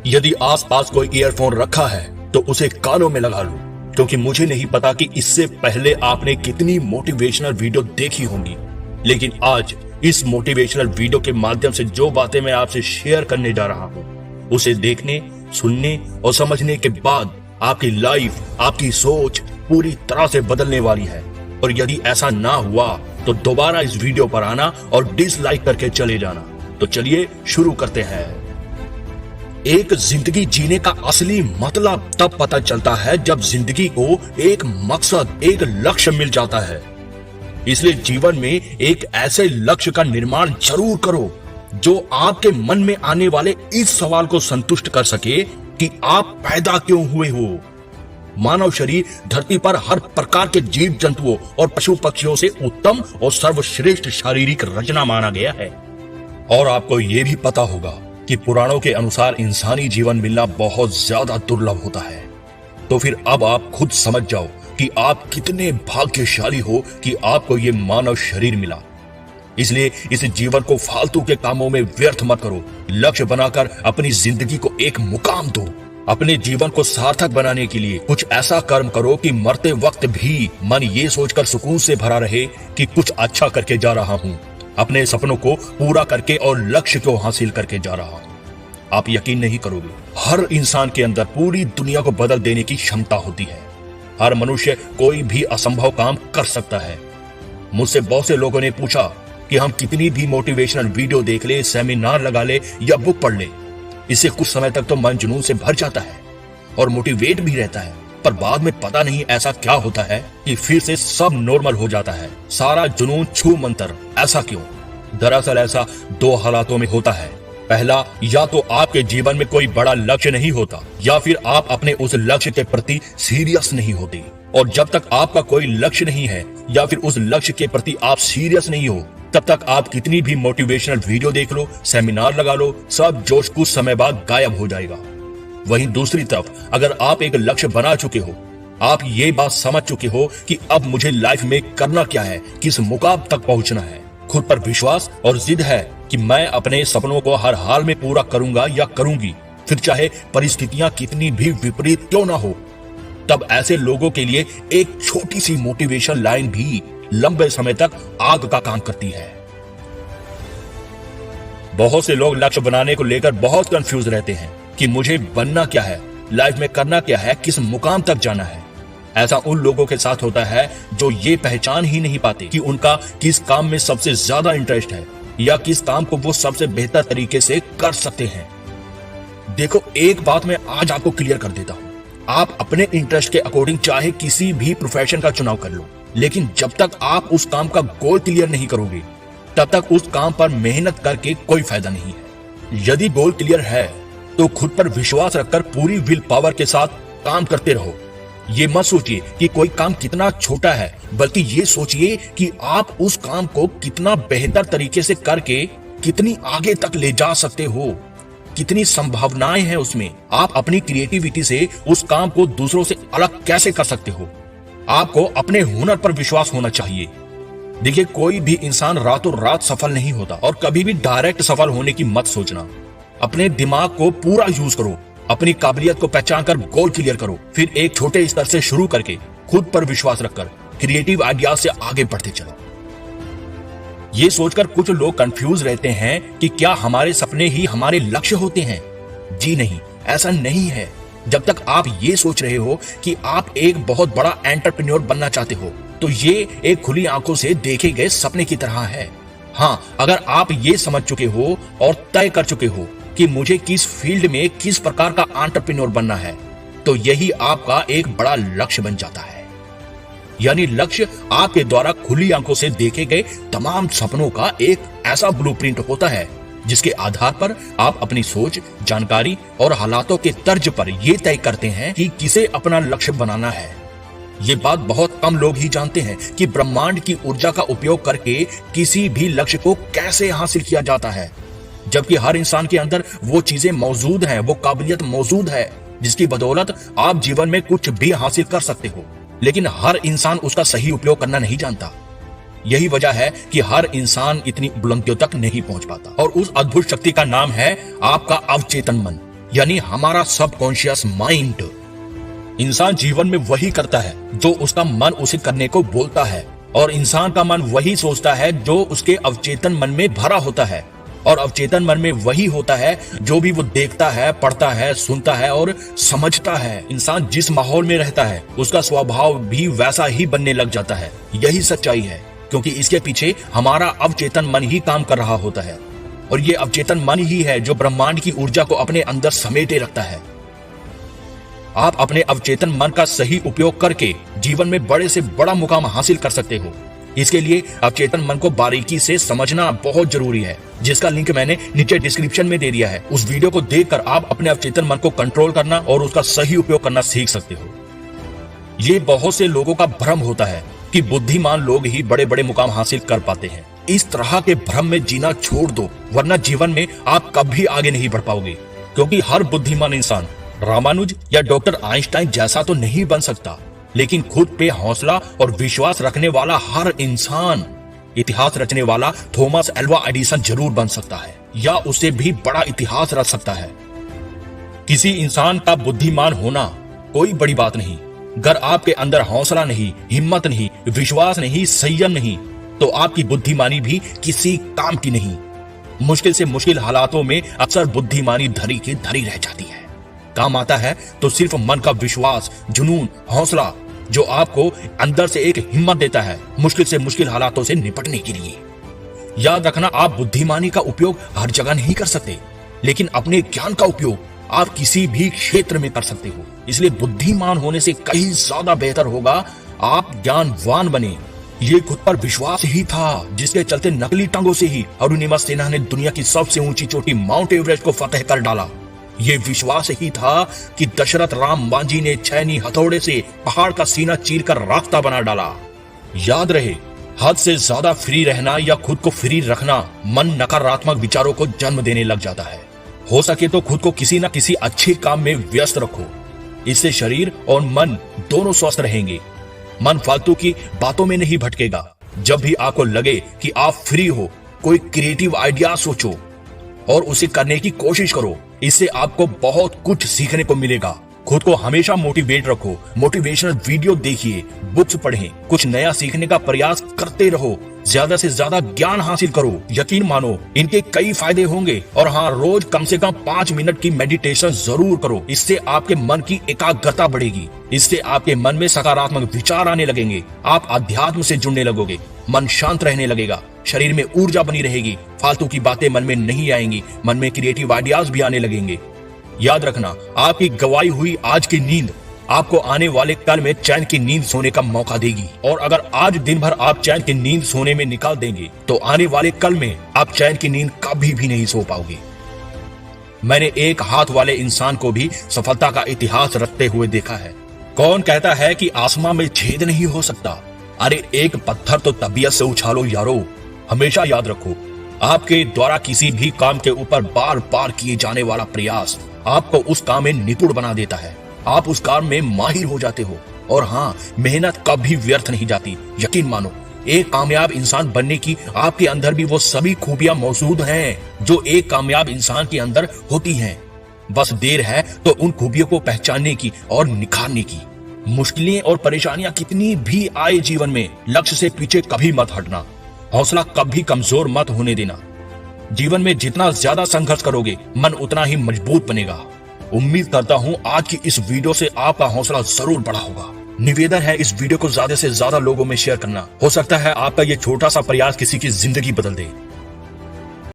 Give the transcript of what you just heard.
यदि आसपास कोई ईयरफोन रखा है तो उसे कानों में लगा लो, क्योंकि मुझे नहीं पता कि इससे पहले आपने कितनी मोटिवेशनल वीडियो देखी होंगी, लेकिन आज इस मोटिवेशनल वीडियो के माध्यम से जो बातें मैं आपसे शेयर करने जा रहा हूं, उसे देखने, सुनने और समझने के बाद आपकी लाइफ, आपकी सोच पूरी तरह से बदलने वाली है। और यदि ऐसा ना हुआ तो दोबारा इस वीडियो पर आना और डिसलाइक करके चले जाना। तो चलिए शुरू करते हैं। एक जिंदगी जीने का असली मतलब तब पता चलता है जब जिंदगी को एक मकसद, एक लक्ष्य मिल जाता है। इसलिए जीवन में एक ऐसे लक्ष्य का निर्माण जरूर करो जो आपके मन में आने वाले इस सवाल को संतुष्ट कर सके कि आप पैदा क्यों हुए हो। मानव शरीर धरती पर हर प्रकार के जीव जंतुओं और पशु पक्षियों से उत्तम और सर्वश्रेष्ठ शारीरिक रचना माना गया है। और आपको यह भी पता होगा कि पुराणों के अनुसार इंसानी जीवन मिलना बहुत ज्यादा दुर्लभ होता है। तो फिर अब आप खुद समझ जाओ कि आप कितने भाग्यशाली हो कि आपको ये मानव शरीर मिला। इसलिए इस जीवन को फालतू के कामों में व्यर्थ मत करो। लक्ष्य बनाकर अपनी जिंदगी को एक मुकाम दो। अपने जीवन को सार्थक बनाने के लिए कुछ ऐसा कर्म करो कि मरते वक्त भी मन ये सोचकर सुकून से भरा रहे कि कुछ अच्छा करके जा रहा हूँ, अपने सपनों को पूरा करके और लक्ष्य को हासिल करके जा रहा हूँ। आप यकीन नहीं करोगे, हर इंसान के अंदर पूरी दुनिया को बदल देने की क्षमता होती है। हर मनुष्य कोई भी असंभव काम कर सकता है। मुझसे बहुत से लोगों ने पूछा कि हम कितनी भी मोटिवेशनल वीडियो देख ले, सेमिनार लगा ले या बुक पढ़ ले, इससे कुछ समय तक तो मन जुनून से भर जाता है और मोटिवेट भी रहता है, पर बाद में पता नहीं ऐसा क्या होता है कि फिर से सब नॉर्मल हो जाता है। सारा जुनून छू मंतर। ऐसा क्यों? दरअसल ऐसा दो हालातों में होता है। पहला, या तो आपके जीवन में कोई बड़ा लक्ष्य नहीं होता, या फिर आप अपने उस लक्ष्य के प्रति सीरियस नहीं होते। और जब तक आपका कोई लक्ष्य नहीं है या फिर उस लक्ष्य के प्रति आप सीरियस नहीं हो, तब तक आप कितनी भी मोटिवेशनल वीडियो देख लो, सेमिनार लगा लो, सब जोश कुछ समय बाद गायब हो जाएगा। वहीं दूसरी तरफ अगर आप एक लक्ष्य बना चुके हो, आप ये बात समझ चुके हो कि अब मुझे लाइफ में करना क्या है, किस मुकाम तक पहुंचना है, खुद पर विश्वास और जिद है कि मैं अपने सपनों को हर हाल में पूरा करूंगा या करूंगी, फिर चाहे परिस्थितियां कितनी भी विपरीत क्यों ना हो, तब ऐसे लोगों के लिए एक छोटी सी मोटिवेशन लाइन भी लंबे समय तक आग का काम करती है। बहुत से लोग लक्ष्य बनाने को लेकर बहुत कंफ्यूज रहते हैं कि मुझे बनना क्या है, लाइफ में करना क्या है, किस मुकाम तक जाना है। ऐसा उन लोगों के साथ होता है जो ये पहचान ही नहीं पाते कि उनका किस काम में सबसे ज्यादा इंटरेस्ट है या किस काम को वो सबसे बेहतर तरीके से कर सकते हैं। देखो, एक बात मैं आज आपको क्लियर कर देता हूं, आप अपने इंटरेस्ट के अकॉर्डिंग चाहे किसी भी प्रोफेशन का चुनाव कर लो, लेकिन जब तक आप उस काम का गोल क्लियर नहीं करोगे, तब तक उस काम पर मेहनत करके कोई फायदा नहीं है। यदि गोल क्लियर है तो खुद पर विश्वास रखकर पूरी विल पावर के साथ काम करते रहो। ये मत सोचिए कि कोई काम कितना छोटा है, बल्कि ये सोचिए कि आप उस काम को कितना बेहतर तरीके से करके कितनी आगे तक ले जा सकते हो, कितनी संभावनाएं हैं उसमें। आप अपनी क्रिएटिविटी से उस काम को दूसरों से अलग कैसे कर सकते हो। आपको अपने हुनर पर विश्वास होना चाहिए। देखिए, कोई भी इंसान रातों रात सफल नहीं होता और कभी भी डायरेक्ट सफल होने की मत सोचना। अपने दिमाग को पूरा यूज करो, अपनी काबिलियत को पहचान कर गोल क्लियर करो, फिर एक छोटे स्तर से शुरू करके खुद पर विश्वास रखकर क्रिएटिव आइडिया से आगे बढ़ते चलो। ये सोचकर कुछ लोग कंफ्यूज रहते हैं कि क्या हमारे सपने ही हमारे लक्ष्य होते हैं। जी नहीं, ऐसा नहीं है। जब तक आप ये सोच रहे हो कि आप एक बहुत बड़ा एंटरप्रेन्योर बनना चाहते हो, तो ये एक खुली आंखों से देखे गए सपने की तरह है। हाँ, अगर आप ये समझ चुके हो और तय कर चुके हो कि मुझे किस फील्ड में किस प्रकार का एंटरप्रेन्योर बनना है, तो यही आपका एक बड़ा लक्ष्य बन जाता है। यानी लक्ष्य आपके द्वारा खुली आंखों से देखे गए तमाम सपनों का एक ऐसा ब्लूप्रिंट होता है जिसके आधार पर आप अपनी सोच, जानकारी और हालातों के तर्ज पर यह तय करते हैं कि किसे अपना लक्ष्य बनाना है। ये बात बहुत कम लोग ही जानते हैं कि ब्रह्मांड की ऊर्जा का उपयोग करके किसी भी लक्ष्य को कैसे हासिल किया जाता है, जबकि हर इंसान के अंदर वो चीजें मौजूद हैं, वो काबिलियत मौजूद है जिसकी बदौलत आप जीवन में कुछ भी हासिल कर सकते हो, लेकिन हर इंसान उसका सही उपयोग करना नहीं जानता। यही वजह है कि हर इंसान इतनी बुलंदियों तक नहीं पहुंच पाता, और उस अद्भुत शक्ति का नाम है आपका अवचेतन मन, यानी हमारा सबकॉन्शियस माइंड। इंसान जीवन में वही करता है जो उसका मन उसे करने को बोलता है, और इंसान का मन वही सोचता है जो उसके अवचेतन मन में भरा होता है, और अवचेतन मन में वही होता है जो भी वो देखता है, पढ़ता है, सुनता है और समझता है। इंसान जिस माहौल में रहता है उसका स्वभाव भी वैसा ही बनने लग जाता है। यही सच्चाई है, क्योंकि इसके पीछे हमारा अवचेतन मन ही काम कर रहा होता है, और ये अवचेतन मन ही है जो ब्रह्मांड की ऊर्जा को अपने अंदर समेटे रखता है। आप अपने अवचेतन मन का सही उपयोग करके जीवन में बड़े से बड़ा मुकाम हासिल कर सकते हो। इसके लिए अवचेतन मन को बारीकी से समझना बहुत जरूरी है, जिसका लिंक मैंने नीचे डिस्क्रिप्शन में दे दिया है। उस वीडियो को देखकर आप अपने अवचेतन मन को कंट्रोल करना और उसका सही उपयोग करना सीख सकते हो। ये बहुत से लोगों का भ्रम होता है कि बुद्धिमान लोग ही बड़े बड़े मुकाम हासिल कर पाते हैं। इस तरह के भ्रम में जीना छोड़ दो, वरना जीवन में आप कभी आगे नहीं बढ़ पाओगे, क्योंकि हर बुद्धिमान इंसान रामानुज या डॉक्टर आइंस्टाइन जैसा तो नहीं बन सकता, लेकिन खुद पे हौसला और विश्वास रखने वाला हर इंसान इतिहास रचने वाला थॉमस एल्वा एडिसन जरूर बन सकता है, या उससे भी बड़ा इतिहास रच सकता है। किसी इंसान का बुद्धिमान होना कोई बड़ी बात नहीं। अगर आपके अंदर हौसला नहीं, हिम्मत नहीं, विश्वास नहीं, संयम नहीं, तो आपकी बुद्धिमानी भी किसी काम की नहीं। मुश्किल से मुश्किल हालातों में अक्सर बुद्धिमानी धरी की धरी रह जाती है। काम आता है तो सिर्फ मन का विश्वास, जुनून, हौसला, जो आपको अंदर से एक हिम्मत देता है मुश्किल से मुश्किल हालातों से निपटने के लिए। याद रखना, आप बुद्धिमानी का उपयोग हर जगह नहीं कर सकते, लेकिन अपने ज्ञान का उपयोग आप किसी भी क्षेत्र में कर सकते हो। इसलिए बुद्धिमान होने से कहीं ज्यादा बेहतर होगा आप ज्ञानवान बने। ये खुद पर विश्वास ही था जिसके चलते नकली टांगों से ही अरुणिमा सिन्हा ने दुनिया की सबसे ऊंची चोटी माउंट एवरेस्ट को फतेह कर डाला। ये विश्वास ही था कि दशरथ राम मांझी ने छैनी हथौड़े से पहाड़ का सीना चीरकर रास्ता बना डाला। याद रहे, हद से ज्यादा फ्री रहना या खुद को फ्री रखना मन नकारात्मक विचारों को जन्म देने लग जाता है। हो सके तो खुद को किसी न किसी अच्छे काम में व्यस्त रखो, इससे शरीर और मन दोनों स्वस्थ रहेंगे। मन फालतू की बातों में नहीं भटकेगा। जब भी आपको लगे कि आप फ्री हो, कोई क्रिएटिव आइडिया सोचो और उसे करने की कोशिश करो। इससे आपको बहुत कुछ सीखने को मिलेगा। खुद को हमेशा मोटिवेट रखो, मोटिवेशनल वीडियो देखिए, बुक्स पढ़ें, कुछ नया सीखने का प्रयास करते रहो, ज्यादा से ज्यादा ज्ञान हासिल करो। यकीन मानो इनके कई फायदे होंगे। और हाँ, रोज कम से कम 5 मिनट की मेडिटेशन जरूर करो। इससे आपके मन की एकाग्रता बढ़ेगी, इससे आपके मन में सकारात्मक विचार आने लगेंगे, आप अध्यात्म से जुड़ने लगोगे, मन शांत रहने लगेगा, शरीर में ऊर्जा बनी रहेगी, फालतू की बातें मन में नहीं आएंगी, मन में क्रिएटिव आइडियाज भी आने लगेंगे। याद रखना, आपकी गवाई हुई आज की नींद आपको आने वाले कल में चैन की नींद सोने का मौका देगी। और अगर आज दिन भर आप चैन की नींद सोने में निकाल देंगे तो आने वाले कल में आप चैन की नींद कभी भी नहीं सो पाओगे। मैंने एक हाथ वाले इंसान को भी सफलता का इतिहास रखते हुए देखा है। कौन कहता है कि आसमां में छेद नहीं हो सकता? अरे एक पत्थर तो तबीयत से उछालो यारो। हमेशा याद रखो, आपके द्वारा किसी भी काम के ऊपर बार बार किए जाने वाला प्रयास आपको उस काम में निपुण बना देता है। आप उस काम में माहिर हो जाते हो। और हाँ, मेहनत कभी व्यर्थ नहीं जाती। यकीन मानो, एक कामयाब इंसान बनने की आपके अंदर भी वो सभी खूबियां मौजूद हैं जो एक कामयाब इंसान के अंदर होती हैं। बस देर है तो उन खूबियों को पहचानने की और निखारने की। मुश्किलें और परेशानियां कितनी भी आए जीवन में, लक्ष्य से पीछे कभी मत हटना, हौसला कभी कमजोर मत होने देना। जीवन में जितना ज्यादा संघर्ष करोगे, मन उतना ही मजबूत बनेगा। उम्मीद करता हूं आज की इस वीडियो से आपका हौसला जरूर बढ़ा होगा। निवेदन है, इस वीडियो को ज्यादा से ज्यादा लोगों में शेयर करना। हो सकता है आपका ये छोटा सा प्रयास किसी की जिंदगी बदल दे।